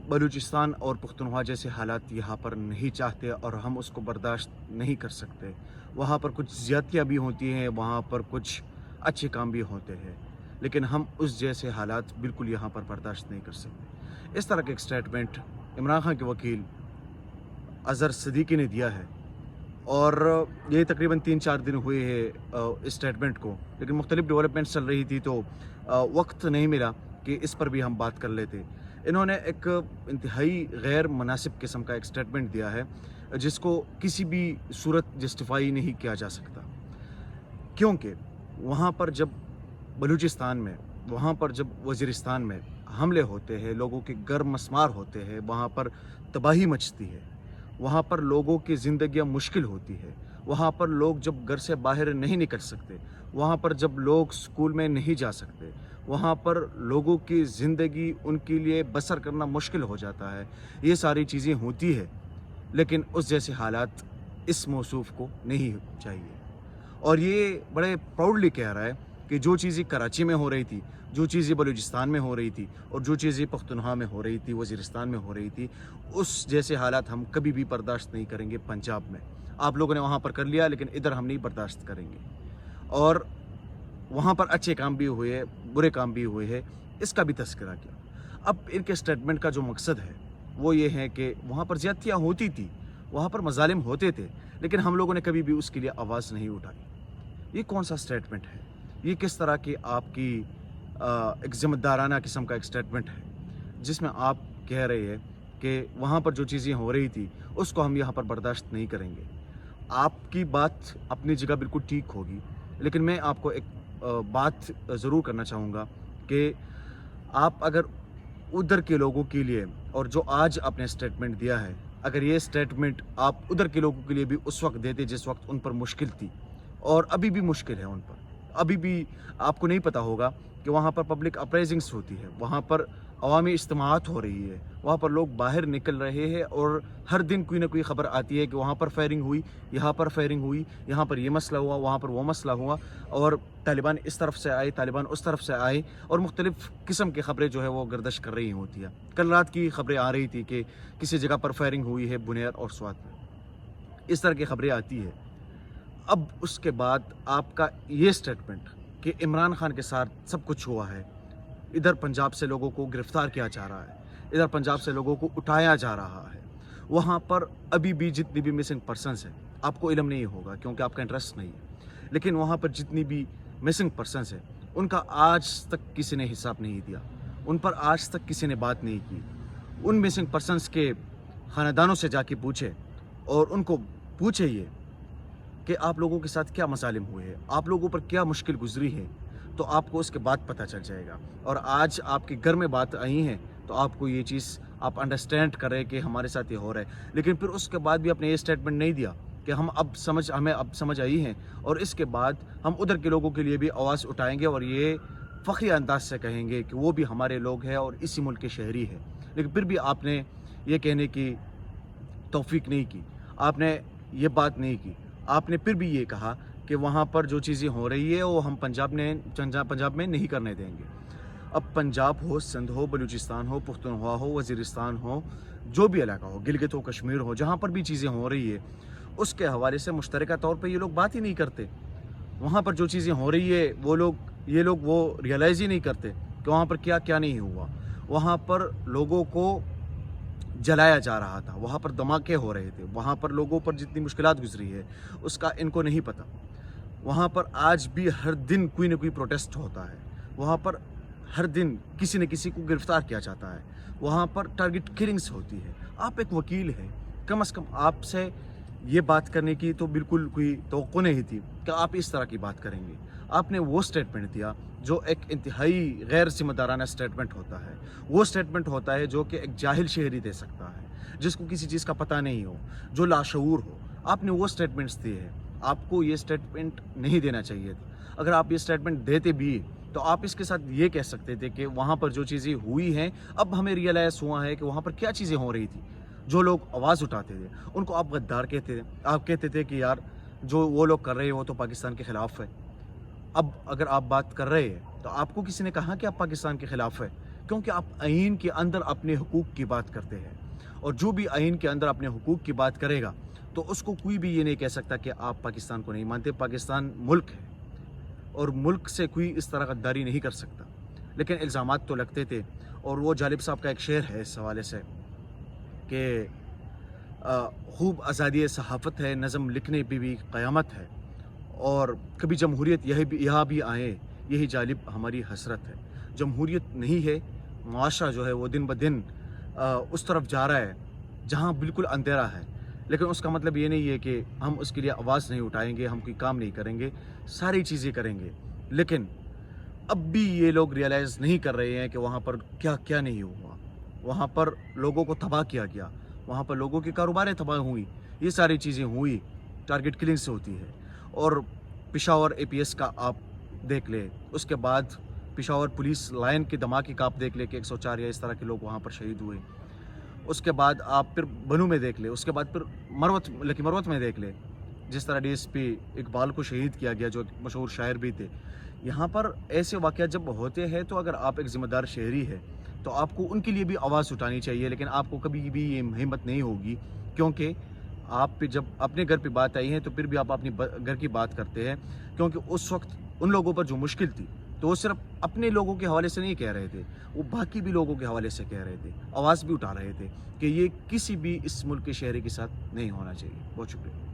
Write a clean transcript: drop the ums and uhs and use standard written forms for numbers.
बलूचिस्तान और पुख्तनख्वा जैसे हालात यहाँ पर नहीं चाहते और हम उसको बर्दाश्त नहीं कर सकते। वहाँ पर कुछ ज़्यादतियाँ भी होती हैं, वहाँ पर कुछ अच्छे काम भी होते हैं, लेकिन हम उस जैसे हालात बिल्कुल यहाँ पर बर्दाश्त नहीं कर सकते। इस तरह का एक स्टेटमेंट इमरान खान के वकील अज़हर सिद्दीकी ने दिया है और ये तकरीबन 3-4 दिन हुए हैं इस स्टेटमेंट को, लेकिन मुख्तलिफ डेवलपमेंट्स चल रही थी तो वक्त नहीं मिला कि इस पर भी हम बात कर लेते। इन्होंने एक इंतहाई गैर मुनासिब किस्म का एक स्टेटमेंट दिया है जिसको किसी भी सूरत जस्टिफाई नहीं किया जा सकता, क्योंकि वहाँ पर जब बलूचिस्तान में, वहाँ पर जब वज़ीरिस्तान में हमले होते हैं, लोगों के घर मस्मार होते हैं, वहाँ पर तबाही मचती है, वहाँ पर लोगों की ज़िंदगियाँ मुश्किल होती है, वहाँ पर लोग जब घर से बाहर नहीं निकल सकते, वहाँ पर जब लोग स्कूल में नहीं जा सकते, वहाँ पर लोगों की ज़िंदगी उनके लिए बसर करना मुश्किल हो जाता है, ये सारी चीज़ें होती है। लेकिन उस जैसे हालात इस मौसूफ़ को नहीं चाहिए। और ये बड़े प्राउडली कह रहा है कि जो चीज़ें कराची में हो रही थी, जो चीज़ें बलूचिस्तान में हो रही थी और जो चीज़ें पुख्तनख्वा में हो रही थी, वज़ीरिस्तान में हो रही थी, उस जैसे हालात हम कभी भी बर्दाश्त नहीं करेंगे पंजाब में। आप लोगों ने वहाँ पर कर लिया, लेकिन इधर हम नहीं बर्दाश्त करेंगे। और वहाँ पर अच्छे काम भी हुए, बुरे काम भी हुए हैं, इसका भी तज़किरा किया। अब इनके स्टेटमेंट का जो मकसद है वो ये है कि वहाँ पर ज़्यादतियाँ होती थी, वहाँ पर मज़ालिम होते थे, लेकिन हम लोगों ने कभी भी उसके लिए आवाज़ नहीं उठाई। ये कौन सा स्टेटमेंट है? ये किस तरह की आपकी एक ज़िम्मेदाराना किस्म का एक स्टेटमेंट है, जिसमें आप कह रहे हैं कि वहाँ पर जो चीज़ें हो रही थी उसको हम यहाँ पर बर्दाश्त नहीं करेंगे। आपकी बात अपनी जगह बिल्कुल ठीक होगी, लेकिन मैं आपको एक बात ज़रूर करना चाहूँगा कि आप अगर उधर के लोगों के लिए, और जो आज आपने स्टेटमेंट दिया है, अगर ये स्टेटमेंट आप उधर के लोगों के लिए भी उस वक्त देते जिस वक्त उन पर मुश्किल थी, और अभी भी मुश्किल है उन पर, अभी भी आपको नहीं पता होगा कि वहाँ पर पब्लिक अपराइजिंग्स होती है, वहाँ पर अवामी इज्तिमाअत हो रही है, वहाँ पर लोग बाहर निकल रहे हैं और हर दिन कोई ना कोई ख़बर आती है कि वहाँ पर फायरिंग हुई, यहाँ पर फायरिंग हुई, यहाँ पर ये मसला हुआ, वहाँ पर वो मसला हुआ, और तालिबान इस तरफ से आए, तालिबान उस तरफ से आए, और मुख्तलिफ़ किस्म की ख़बरें जो है वो गर्दिश कर रही होती है। कल रात की ख़बरें आ रही थी कि किसी जगह पर फायरिंग हुई है बुनियाद और स्वात में, इस तरह की ख़बरें आती है। अब उसके बाद आपका ये स्टेटमेंट कि इमरान खान के साथ सब कुछ हुआ है, इधर पंजाब से लोगों को गिरफ़्तार किया जा रहा है, इधर पंजाब से लोगों को उठाया जा रहा है, वहाँ पर अभी भी जितनी भी मिसिंग पर्सनस हैं, आपको इल्म नहीं होगा क्योंकि आपका इंटरेस्ट नहीं है, लेकिन वहाँ पर जितनी भी मिसिंग पर्सनस हैं उनका आज तक किसी ने हिसाब नहीं दिया, उन पर आज तक किसी ने बात नहीं की। उन मिसिंग पर्सनस के ख़ानदानों से जाके पूछे और उनको पूछे ये कि आप लोगों के साथ क्या मसालिम हुए हैं, आप लोगों पर क्या मुश्किल गुजरी है, तो आपको उसके बाद पता चल जाएगा। और आज आपके घर में बात आई है तो आपको ये चीज़ आप अंडरस्टैंड कर रहे हैं कि हमारे साथ ये हो रहा है, लेकिन फिर उसके बाद भी आपने ये स्टेटमेंट नहीं दिया कि हमें अब समझ आई है, और इसके बाद हम उधर के लोगों के लिए भी आवाज़ उठाएंगे और ये फ़ख्री अंदाज से कहेंगे कि वो भी हमारे लोग हैं और इसी मुल्क के शहरी हैं। लेकिन फिर भी आपने ये कहने की तौफीक नहीं की, आपने ये बात नहीं की, आपने फिर भी ये कहा कि वहाँ पर जो चीज़ें हो रही है वो हम पंजाब में नहीं करने देंगे। अब पंजाब हो, सिंध हो, बलूचिस्तान हो, पुख्तनख्वा हो, वज़ीरिस्तान हो, जो भी इलाका हो, गिलगित हो, कश्मीर हो, जहाँ पर भी चीज़ें हो रही है उसके हवाले से मुश्तरका तौर पे ये लोग बात ही नहीं करते। वहाँ पर जो चीज़ें हो रही है ये लोग वो रियलाइज़ ही नहीं करते कि वहाँ पर क्या क्या नहीं हुआ। वहाँ पर लोगों को जलाया जा रहा था, वहाँ पर धमाके हो रहे थे, वहाँ पर लोगों पर जितनी मुश्किलात गुजरी है उसका इनको नहीं पता। वहाँ पर आज भी हर दिन कोई ना कोई प्रोटेस्ट होता है, वहाँ पर हर दिन किसी न किसी को गिरफ़्तार किया जाता है, वहाँ पर टारगेट किलिंग्स होती है। आप एक वकील हैं, कम से कम आपसे ये बात करने की तो बिल्कुल कोई तवक्को नहीं थी कि आप इस तरह की बात करेंगे। आपने वो स्टेटमेंट दिया जो एक इंतहाई गैर ज़िम्मेदाराना स्टेटमेंट होता है। वो स्टेटमेंट होता है जो कि एक जाहिल शहरी दे सकता है, जिसको किसी चीज़ का पता नहीं हो, जो लाशऊर हो। आपने वो स्टेटमेंट्स दिए हैं, आपको ये स्टेटमेंट नहीं देना चाहिए था। अगर आप ये स्टेटमेंट देते भी तो आप इसके साथ ये कह सकते थे कि वहाँ पर जो चीज़ें हुई हैं, अब हमें रियलाइज़ हुआ है कि वहाँ पर क्या चीज़ें हो रही थी। जो लोग आवाज़ उठाते थे उनको आप गद्दार कहते थे, आप कहते थे कि यार जो वो लोग कर रहे हैं वो तो पाकिस्तान के ख़िलाफ़ है। अब अगर आप बात कर रहे हैं तो आपको किसी ने कहा कि आप पाकिस्तान के ख़िलाफ़ है क्योंकि आप आइन के अंदर अपने हुकूक की बात करते हैं, और जो भी आइन के अंदर अपने हुकूक की बात करेगा तो उसको कोई भी ये नहीं कह सकता कि आप पाकिस्तान को नहीं मानते। पाकिस्तान मुल्क है और मुल्क से कोई इस तरह गद्दारी नहीं कर सकता। लेकिन इल्ज़ामात तो लगते थे, और वो जालिब साहब का एक शेर है इस हवाले से कि खूब आज़ादी सहाफ़त है, नज़म लिखने पे भी क़यामत है, और कभी जमहूरियत यहाँ भी आए, यही जालिब हमारी हसरत है। जमहूरियत नहीं है, मुआशरा जो है वो दिन ब दिन उस तरफ जा रहा है जहाँ बिल्कुल अंधेरा है। लेकिन उसका मतलब ये नहीं है कि हम उसके लिए आवाज़ नहीं उठाएंगे, हम कोई काम नहीं करेंगे, सारी चीज़ें करेंगे। लेकिन अब भी ये लोग रियलाइज़ नहीं कर रहे हैं कि वहाँ पर क्या क्या नहीं हुआ। वहाँ पर लोगों को तबाह किया गया, वहाँ पर लोगों की कारोबारें तबाह हुई, ये सारी चीज़ें हुई, टारगेट किलिंग से होती है। और पेशावर APS का आप देख ले, उसके बाद पेशावर पुलिस लाइन के धमाके का आप देख ले कि 104 या इस तरह के लोग वहाँ पर शहीद हुए। उसके बाद आप फिर बनू में देख ले, उसके बाद फिर लकी मरवत में देख ले, जिस तरह DSP इकबाल को शहीद किया गया, जो मशहूर शायर भी थे। यहाँ पर ऐसे वाक़यात जब होते हैं तो अगर आप एक ज़िम्मेदार शहरी है तो आपको उनके लिए भी आवाज़ उठानी चाहिए। लेकिन आपको कभी भी ये हिम्मत नहीं होगी, क्योंकि आप पे जब अपने घर पे बात आई है तो फिर भी आप अपनी घर की बात करते हैं, क्योंकि उस वक्त उन लोगों पर जो मुश्किल थी तो वो सिर्फ अपने लोगों के हवाले से नहीं कह रहे थे, वो बाकी भी लोगों के हवाले से कह रहे थे, आवाज़ भी उठा रहे थे कि ये किसी भी इस मुल्क के शहरी के साथ नहीं होना चाहिए। बहुत शुक्रिया।